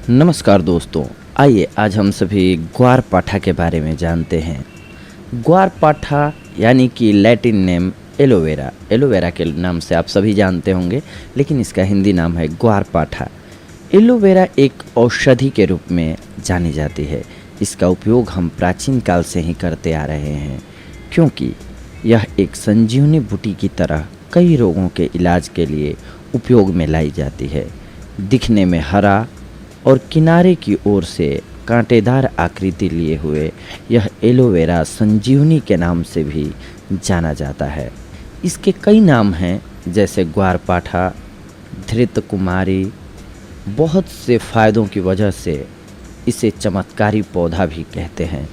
नमस्कार दोस्तों, आइए आज हम सभी ग्वारपाठा के बारे में जानते हैं। ग्वारपाठा यानी कि लैटिन नेम एलोवेरा। एलोवेरा के नाम से आप सभी जानते होंगे, लेकिन इसका हिंदी नाम है ग्वारपाठा। एलोवेरा एक औषधि के रूप में जानी जाती है। इसका उपयोग हम प्राचीन काल से ही करते आ रहे हैं, क्योंकि यह एक संजीवनी बूटी की तरह कई रोगों के इलाज के लिए उपयोग में लाई जाती है। दिखने में हरा और किनारे की ओर से कांटेदार आकृति लिए हुए यह एलोवेरा संजीवनी के नाम से भी जाना जाता है। इसके कई नाम हैं, जैसे ग्वारपाठा, धृतकुमारी। बहुत से फ़ायदों की वजह से इसे चमत्कारी पौधा भी कहते हैं।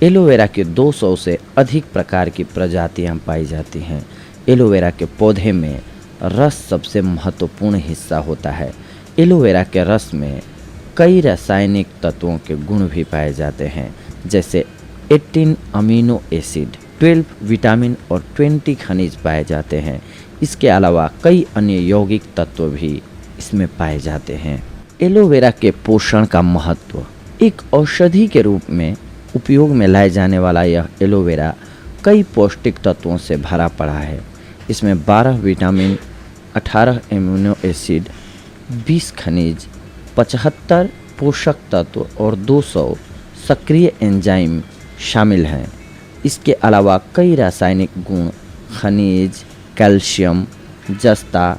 एलोवेरा के 200 से अधिक प्रकार की प्रजातियां पाई जाती हैं। एलोवेरा के पौधे में रस सबसे महत्वपूर्ण हिस्सा होता है। एलोवेरा के रस में कई रासायनिक तत्वों के गुण भी पाए जाते हैं, जैसे 18 अमीनो एसिड, 12 विटामिन और 20 खनिज पाए जाते हैं। इसके अलावा कई अन्य यौगिक तत्व भी इसमें पाए जाते हैं। एलोवेरा के पोषण का महत्व। एक औषधि के रूप में उपयोग में लाए जाने वाला यह एलोवेरा कई पौष्टिक तत्वों से भरा पड़ा है। इसमें 12 विटामिन, 18 अमीनो एसिड, 20 खनिज, 75 पोषक तत्व और 200 सक्रिय एंजाइम शामिल हैं। इसके अलावा कई रासायनिक गुण, खनिज, कैल्शियम, जस्ता,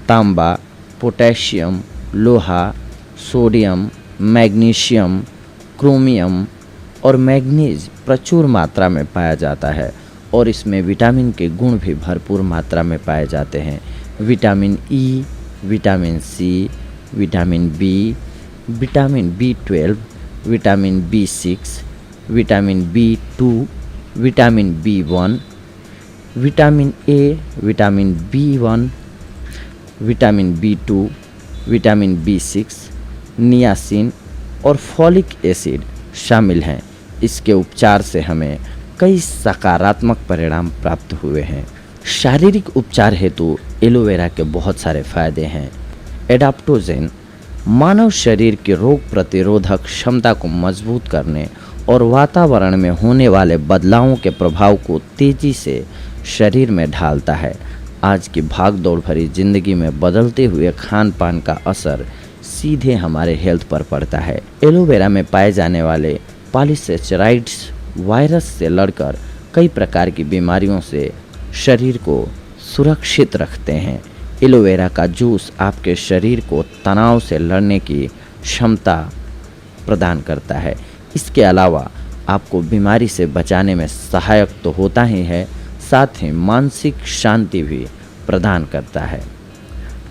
तांबा, पोटेशियम, लोहा, सोडियम, मैग्नीशियम, क्रोमियम और मैग्नीज प्रचुर मात्रा में पाया जाता है और इसमें विटामिन के गुण भी भरपूर मात्रा में पाए जाते हैं। Vitamin E, vitamin C, vitamin B, vitamin B12, vitamin B6, vitamin B2, vitamin B1, vitamin A, vitamin B1, vitamin B2, vitamin B6, niacin और फॉलिक एसिड शामिल हैं। इसके उपचार से हमें कई सकारात्मक परिणाम प्राप्त हुए हैं। शारीरिक उपचार हेतु एलोवेरा के बहुत सारे फायदे हैं। एडाप्टोजेन मानव शरीर के रोग प्रतिरोधक क्षमता को मजबूत करने और वातावरण में होने वाले बदलावों के प्रभाव को तेजी से शरीर में ढालता है। आज की भागदौड़ भरी जिंदगी में बदलते हुए खान पान का असर सीधे हमारे हेल्थ पर पड़ता है। एलोवेरा में पाए जाने वाले पॉलीसेचराइड्स वायरस से लड़कर कई प्रकार की बीमारियों से शरीर को सुरक्षित रखते हैं। एलोवेरा का जूस आपके शरीर को तनाव से लड़ने की क्षमता प्रदान करता है। इसके अलावा आपको बीमारी से बचाने में सहायक तो होता ही है, साथ ही मानसिक शांति भी प्रदान करता है।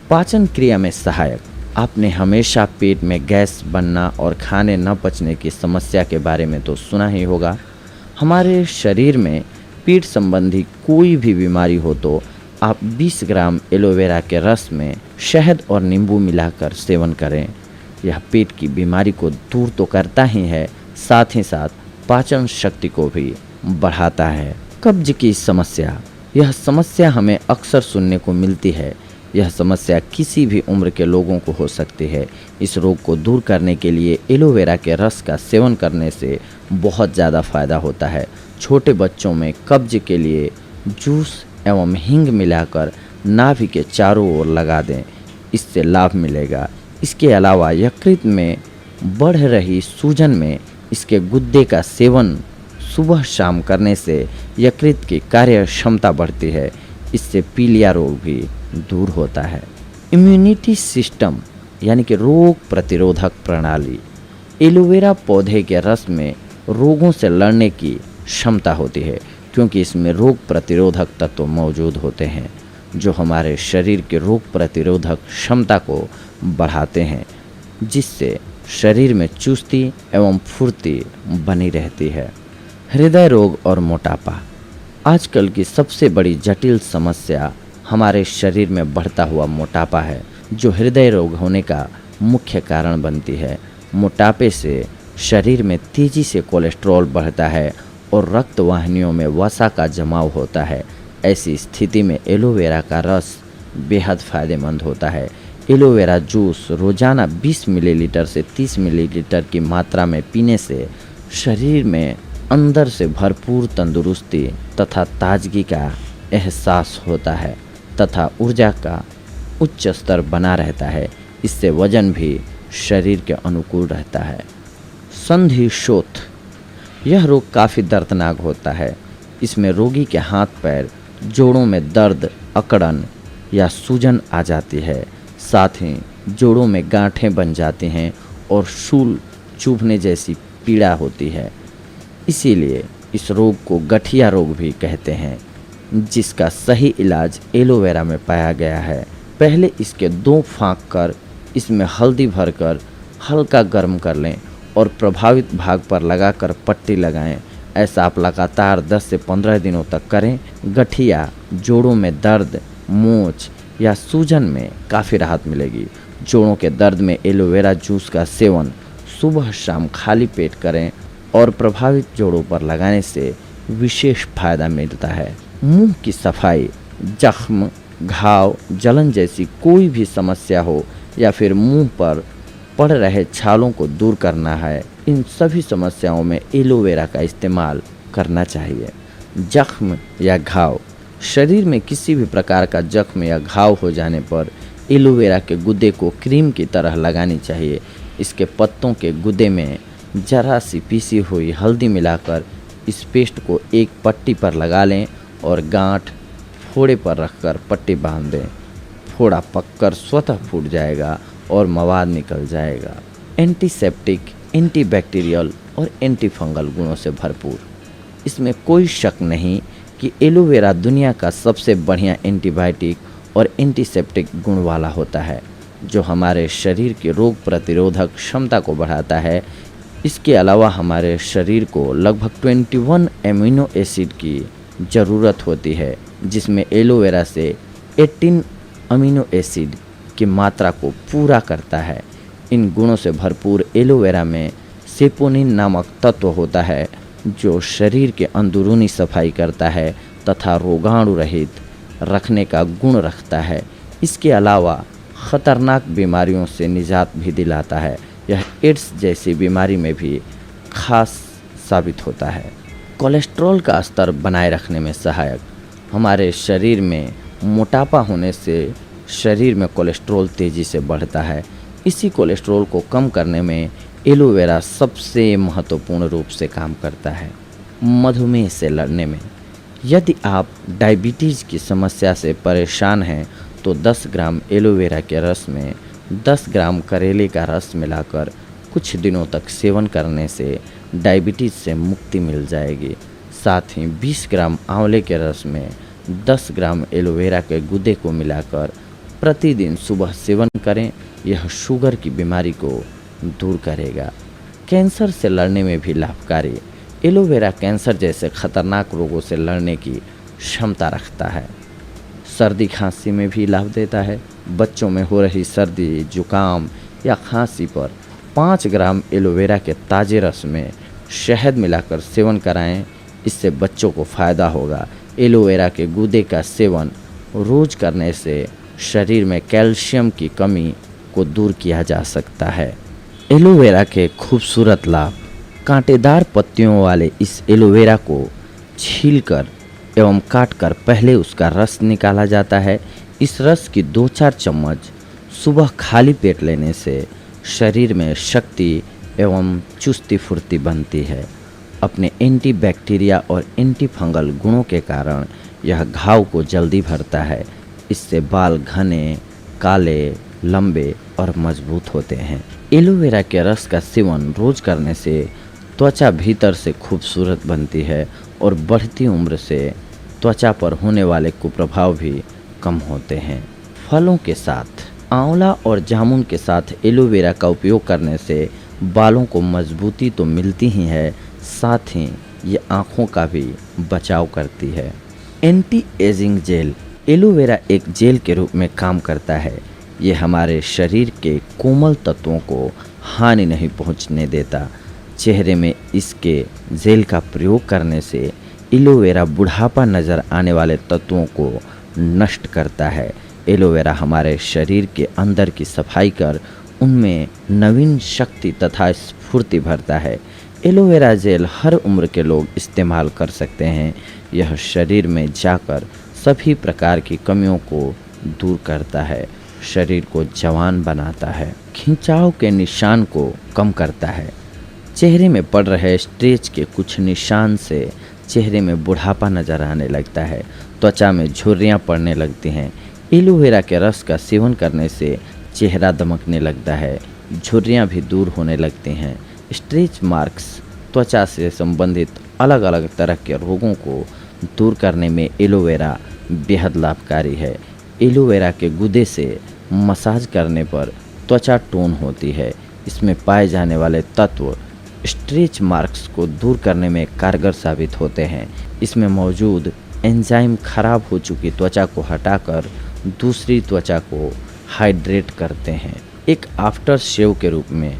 पाचन क्रिया में सहायक। आपने हमेशा पेट में गैस बनना और खाने न पचने की समस्या के बारे में तो सुना ही होगा। हमारे शरीर में पेट संबंधी कोई भी बीमारी हो तो आप 20 ग्राम एलोवेरा के रस में शहद और नींबू मिलाकर सेवन करें। यह पेट की बीमारी को दूर तो करता ही है, साथ ही साथ पाचन शक्ति को भी बढ़ाता है। कब्ज की समस्या। यह समस्या हमें अक्सर सुनने को मिलती है। यह समस्या किसी भी उम्र के लोगों को हो सकती है। इस रोग को दूर करने के लिए एलोवेरा के रस का सेवन करने से बहुत ज़्यादा फायदा होता है। छोटे बच्चों में कब्ज के लिए जूस एवं हींग मिलाकर नाभि के चारों ओर लगा दें, इससे लाभ मिलेगा। इसके अलावा यकृत में बढ़ रही सूजन में इसके गुद्दे का सेवन सुबह शाम करने से यकृत की कार्य क्षमता बढ़ती है। इससे पीलिया रोग भी दूर होता है। इम्यूनिटी सिस्टम यानी कि रोग प्रतिरोधक प्रणाली। एलोवेरा पौधे के रस में रोगों से लड़ने की क्षमता होती है, क्योंकि इसमें रोग प्रतिरोधक तत्व मौजूद होते हैं जो हमारे शरीर के रोग प्रतिरोधक क्षमता को बढ़ाते हैं, जिससे शरीर में चुस्ती एवं फुर्ती बनी रहती है। हृदय रोग और मोटापा। आजकल की सबसे बड़ी जटिल समस्या हमारे शरीर में बढ़ता हुआ मोटापा है, जो हृदय रोग होने का मुख्य कारण बनती है। मोटापे से शरीर में तेजी से कोलेस्ट्रॉल बढ़ता है और रक्त वाहिनियों में वसा का जमाव होता है। ऐसी स्थिति में एलोवेरा का रस बेहद फ़ायदेमंद होता है। एलोवेरा जूस रोजाना 20 मिलीलीटर से 30 मिलीलीटर की मात्रा में पीने से शरीर में अंदर से भरपूर तंदुरुस्ती तथा ताजगी का एहसास होता है तथा ऊर्जा का उच्च स्तर बना रहता है। इससे वजन भी शरीर के अनुकूल रहता है। संधि शोथ, यह रोग काफ़ी दर्दनाक होता है। इसमें रोगी के हाथ पैर जोड़ों में दर्द, अकड़न या सूजन आ जाती है। साथ ही जोड़ों में गांठें बन जाती हैं और शूल चुभने जैसी पीड़ा होती है। इसीलिए इस रोग को गठिया रोग भी कहते हैं, जिसका सही इलाज एलोवेरा में पाया गया है। पहले इसके 2 फाँक कर इसमें हल्दी भरकर हल्का गर्म कर लें और प्रभावित भाग पर लगाकर पट्टी लगाएं। ऐसा आप लगातार 10 से 15 दिनों तक करें। गठिया, जोड़ों में दर्द, मोच या सूजन में काफ़ी राहत मिलेगी। जोड़ों के दर्द में एलोवेरा जूस का सेवन सुबह शाम खाली पेट करें और प्रभावित जोड़ों पर लगाने से विशेष फायदा मिलता है। मुंह की सफाई, जख्म, घाव, जलन जैसी कोई भी समस्या हो या फिर मुंह पर पड़ रहे छालों को दूर करना है, इन सभी समस्याओं में एलोवेरा का इस्तेमाल करना चाहिए। जख्म या घाव, शरीर में किसी भी प्रकार का जख्म या घाव हो जाने पर एलोवेरा के गुदे को क्रीम की तरह लगानी चाहिए। इसके पत्तों के गुदे में जरा सी पीसी हुई हल्दी मिलाकर इस पेस्ट को एक पट्टी पर लगा लें और गांठ फोड़े पर रखकर पट्टी बांध दें। फोड़ा पककर स्वतः फूट जाएगा और मवाद निकल जाएगा। एंटीसेप्टिक, एंटीबैक्टीरियल और एंटीफंगल गुणों से भरपूर। इसमें कोई शक नहीं कि एलोवेरा दुनिया का सबसे बढ़िया एंटीबायोटिक और एंटीसेप्टिक गुण वाला होता है, जो हमारे शरीर की रोग प्रतिरोधक क्षमता को बढ़ाता है। इसके अलावा हमारे शरीर को लगभग 21 एमिनो एसिड की ज़रूरत होती है, जिसमें एलोवेरा से 18 अमीनो एसिड की मात्रा को पूरा करता है। इन गुणों से भरपूर एलोवेरा में सेपोनिन नामक तत्व होता है, जो शरीर के अंदरूनी सफाई करता है तथा रोगाणु रहित रखने का गुण रखता है। इसके अलावा खतरनाक बीमारियों से निजात भी दिलाता है। यह एड्स जैसी बीमारी में भी खास साबित होता है। कोलेस्ट्रॉल का स्तर बनाए रखने में सहायक, हमारे शरीर में मोटापा होने से शरीर में कोलेस्ट्रॉल तेज़ी से बढ़ता है। इसी कोलेस्ट्रॉल को कम करने में एलोवेरा सबसे महत्वपूर्ण रूप से काम करता है। मधुमेह से लड़ने में, यदि आप डायबिटीज़ की समस्या से परेशान हैं तो 10 ग्राम एलोवेरा के रस में 10 ग्राम करेले का रस मिलाकर कुछ दिनों तक सेवन करने से डायबिटीज़ से मुक्ति मिल जाएगी। साथ ही 20 ग्राम आंवले के रस में 10 ग्राम एलोवेरा के गुदे को मिलाकर प्रतिदिन सुबह सेवन करें। यह शुगर की बीमारी को दूर करेगा। कैंसर से लड़ने में भी लाभकारी, एलोवेरा कैंसर जैसे खतरनाक रोगों से लड़ने की क्षमता रखता है। सर्दी खांसी में भी लाभ देता है। बच्चों में हो रही सर्दी, जुकाम या खांसी पर 5 ग्राम एलोवेरा के ताज़े रस में शहद मिलाकर सेवन कराएं। इससे बच्चों को फ़ायदा होगा। एलोवेरा के गूदे का सेवन रोज़ करने से शरीर में कैल्शियम की कमी को दूर किया जा सकता है। एलोवेरा के खूबसूरत लाभ, कांटेदार पत्तियों वाले इस एलोवेरा को छीलकर एवं काटकर पहले उसका रस निकाला जाता है। इस रस की 2-4 चम्मच सुबह खाली पेट लेने से शरीर में शक्ति एवं चुस्ती फुर्ती बनती है। अपने एंटीबैक्टीरिया और एंटीफंगल गुणों के कारण यह घाव को जल्दी भरता है। इससे बाल घने, काले, लंबे और मजबूत होते हैं। एलोवेरा के रस का सेवन रोज करने से त्वचा भीतर से खूबसूरत बनती है और बढ़ती उम्र से त्वचा पर होने वाले कुप्रभाव भी कम होते हैं। फलों के साथ आंवला और जामुन के साथ एलोवेरा का उपयोग करने से बालों को मजबूती तो मिलती ही है, साथ ही ये आँखों का भी बचाव करती है। एंटी एजिंग जेल, एलोवेरा एक जेल के रूप में काम करता है। ये हमारे शरीर के कोमल तत्वों को हानि नहीं पहुंचने देता। चेहरे में इसके जेल का प्रयोग करने से एलोवेरा बुढ़ापा नज़र आने वाले तत्वों को नष्ट करता है। एलोवेरा हमारे शरीर के अंदर की सफाई कर उनमें नवीन शक्ति तथा स्फूर्ति भरता है। एलोवेरा जेल हर उम्र के लोग इस्तेमाल कर सकते हैं। यह शरीर में जाकर सभी प्रकार की कमियों को दूर करता है, शरीर को जवान बनाता है, खिंचाव के निशान को कम करता है। चेहरे में पड़ रहे स्ट्रेच के कुछ निशान से चेहरे में बुढ़ापा नजर आने लगता है, त्वचा में झुर्रियाँ पड़ने लगती हैं। एलोवेरा के रस का सेवन करने से चेहरा दमकने लगता है, झुर्रियाँ भी दूर होने लगती हैं। स्ट्रेच मार्क्स त्वचा से संबंधित अलग अलग तरह के रोगों को दूर करने में एलोवेरा बेहद लाभकारी है। एलोवेरा के गूदे से मसाज करने पर त्वचा टोन होती है। इसमें पाए जाने वाले तत्व स्ट्रेच मार्क्स को दूर करने में कारगर साबित होते हैं। इसमें मौजूद एंजाइम खराब हो चुकी त्वचा को हटाकर दूसरी त्वचा को हाइड्रेट करते हैं। एक आफ्टर शेव के रूप में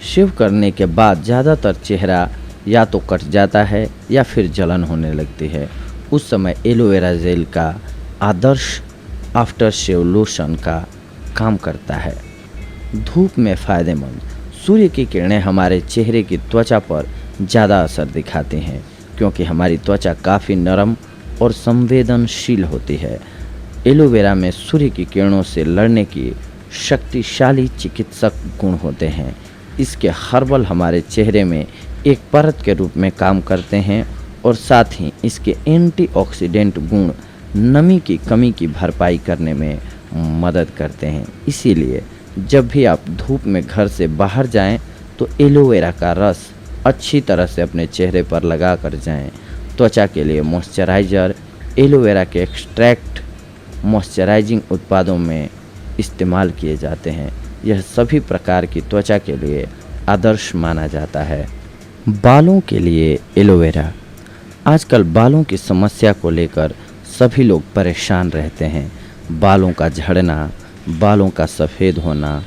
शेव करने के बाद ज़्यादातर चेहरा या तो कट जाता है या फिर जलन होने लगती है। उस समय एलोवेरा जेल का आदर्श आफ्टर शेव लोशन का काम करता है। धूप में फ़ायदेमंद सूर्य की किरणें हमारे चेहरे की त्वचा पर ज़्यादा असर दिखाती हैं, क्योंकि हमारी त्वचा काफ़ी नरम और संवेदनशील होती है। एलोवेरा में सूर्य की किरणों से लड़ने की शक्तिशाली चिकित्सक गुण होते हैं। इसके हर्बल हमारे चेहरे में एक परत के रूप में काम करते हैं और साथ ही इसके एंटीऑक्सीडेंट गुण नमी की कमी की भरपाई करने में मदद करते हैं। इसीलिए जब भी आप धूप में घर से बाहर जाएं तो एलोवेरा का रस अच्छी तरह से अपने चेहरे पर लगा कर जाएं। त्वचा के लिए मॉइस्चराइज़र एलोवेरा के एक्सट्रैक्ट मॉइस्चराइजिंग उत्पादों में इस्तेमाल किए जाते हैं। यह सभी प्रकार की त्वचा के लिए आदर्श माना जाता है। बालों के लिए एलोवेरा। आजकल बालों की समस्या को लेकर सभी लोग परेशान रहते हैं। बालों का झड़ना, बालों का सफ़ेद होना,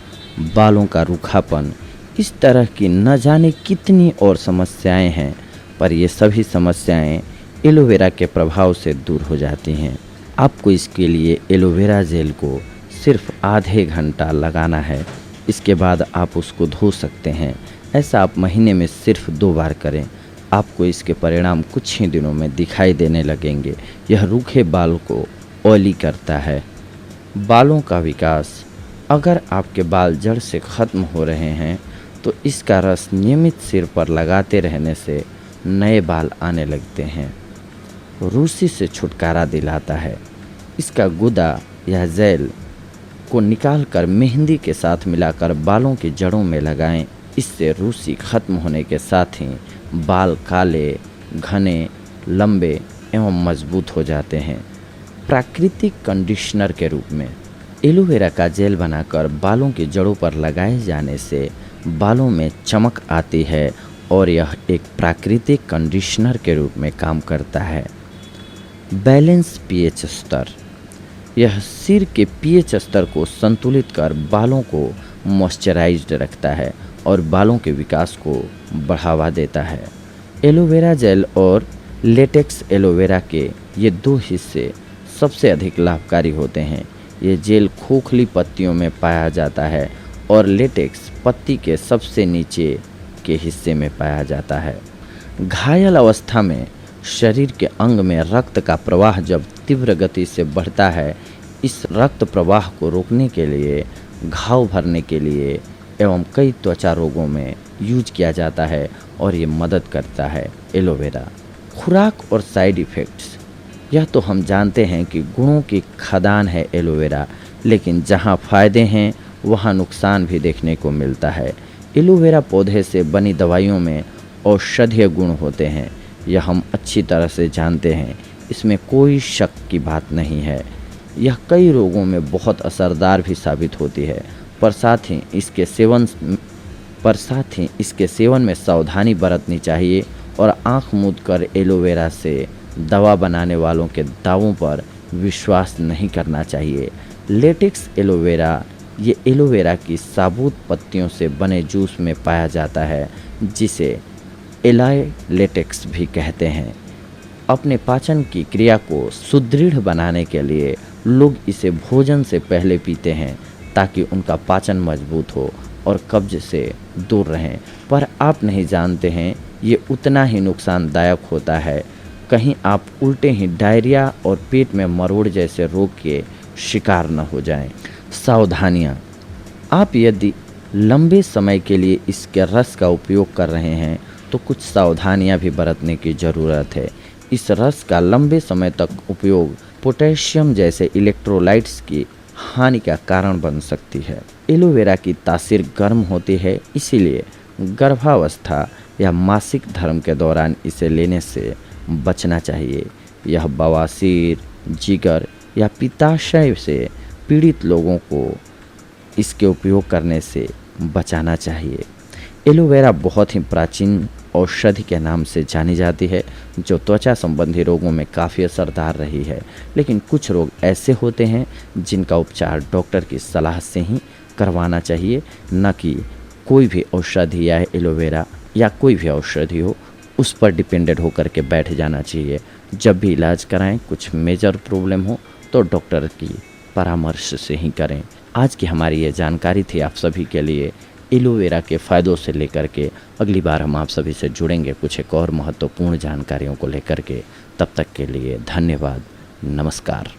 बालों का रूखापन, इस तरह की न जाने कितनी और समस्याएं हैं, पर ये सभी समस्याएं एलोवेरा के प्रभाव से दूर हो जाती हैं। आपको इसके लिए एलोवेरा जेल को सिर्फ आधे घंटा लगाना है। इसके बाद आप उसको धो सकते हैं। ऐसा आप महीने में सिर्फ 2 बार करें। आपको इसके परिणाम कुछ ही दिनों में दिखाई देने लगेंगे। यह रूखे बाल को ऑयली करता है। बालों का विकास। अगर आपके बाल जड़ से ख़त्म हो रहे हैं तो इसका रस नियमित सिर पर लगाते रहने से नए बाल आने लगते हैं। रूसी से छुटकारा दिलाता है। इसका गुदा या जेल को निकालकर मेहंदी के साथ मिलाकर बालों की जड़ों में लगाएं। इससे रूसी खत्म होने के साथ ही बाल काले, घने, लंबे एवं मजबूत हो जाते हैं। प्राकृतिक कंडीशनर के रूप में एलोवेरा का जेल बनाकर बालों की जड़ों पर लगाए जाने से बालों में चमक आती है और यह एक प्राकृतिक कंडीशनर के रूप में काम करता है। बैलेंस पीएच स्तर। यह सिर के पीएच स्तर को संतुलित कर बालों को मॉइस्चराइज्ड रखता है और बालों के विकास को बढ़ावा देता है। एलोवेरा जेल और लेटेक्स एलोवेरा के ये 2 हिस्से सबसे अधिक लाभकारी होते हैं। ये जेल खोखली पत्तियों में पाया जाता है और लेटेक्स पत्ती के सबसे नीचे के हिस्से में पाया जाता है। घायल अवस्था में शरीर के अंग में रक्त का प्रवाह जब तीव्र गति से बढ़ता है, इस रक्त प्रवाह को रोकने के लिए, घाव भरने के लिए एवं कई त्वचा रोगों में यूज किया जाता है और ये मदद करता है एलोवेरा। खुराक और साइड इफ़ेक्ट्स। यह तो हम जानते हैं कि गुणों की खदान है एलोवेरा, लेकिन जहाँ फ़ायदे हैं वहाँ नुकसान भी देखने को मिलता है। एलोवेरा पौधे से बनी दवाइयों में औषधीय गुण होते हैं, यह हम अच्छी तरह से जानते हैं। इसमें कोई शक की बात नहीं है। यह कई रोगों में बहुत असरदार भी साबित होती है, पर साथ ही इसके सेवन में सावधानी बरतनी चाहिए और आँख मूंद कर एलोवेरा से दवा बनाने वालों के दावों पर विश्वास नहीं करना चाहिए। लेटेक्स एलोवेरा ये एलोवेरा की साबुत पत्तियों से बने जूस में पाया जाता है, जिसे एलाय लेटेक्स भी कहते हैं। अपने पाचन की क्रिया को सुदृढ़ बनाने के लिए लोग इसे भोजन से पहले पीते हैं ताकि उनका पाचन मजबूत हो और कब्ज से दूर रहें, पर आप नहीं जानते हैं ये उतना ही नुकसानदायक होता है। कहीं आप उल्टे ही डायरिया और पेट में मरोड़ जैसे रोग के शिकार न हो जाएं। सावधानियाँ: आप यदि लंबे समय के लिए इसके रस का उपयोग कर रहे हैं तो कुछ सावधानियां भी बरतने की ज़रूरत है। इस रस का लंबे समय तक उपयोग पोटेशियम जैसे इलेक्ट्रोलाइट्स की हानि का कारण बन सकती है। एलोवेरा की तासीर गर्म होती है, इसीलिए गर्भावस्था या मासिक धर्म के दौरान इसे लेने से बचना चाहिए। यह बवासीर, जिगर या पित्ताशय से पीड़ित लोगों को इसके उपयोग करने से बचाना चाहिए। एलोवेरा बहुत ही प्राचीन औषधि के नाम से जानी जाती है, जो त्वचा संबंधी रोगों में काफ़ी असरदार रही है। लेकिन कुछ रोग ऐसे होते हैं जिनका उपचार डॉक्टर की सलाह से ही करवाना चाहिए, न कि कोई भी औषधि या एलोवेरा या कोई भी औषधि हो उस पर डिपेंडेंट होकर के बैठ जाना चाहिए। जब भी इलाज कराएं, कुछ मेजर प्रॉब्लम हो तो डॉक्टर की परामर्श से ही करें। आज की हमारी ये जानकारी थी आप सभी के लिए एलोवेरा के फ़ायदों से लेकर के। अगली बार हम आप सभी से जुड़ेंगे कुछ एक और महत्वपूर्ण जानकारियों को लेकर के। तब तक के लिए धन्यवाद, नमस्कार।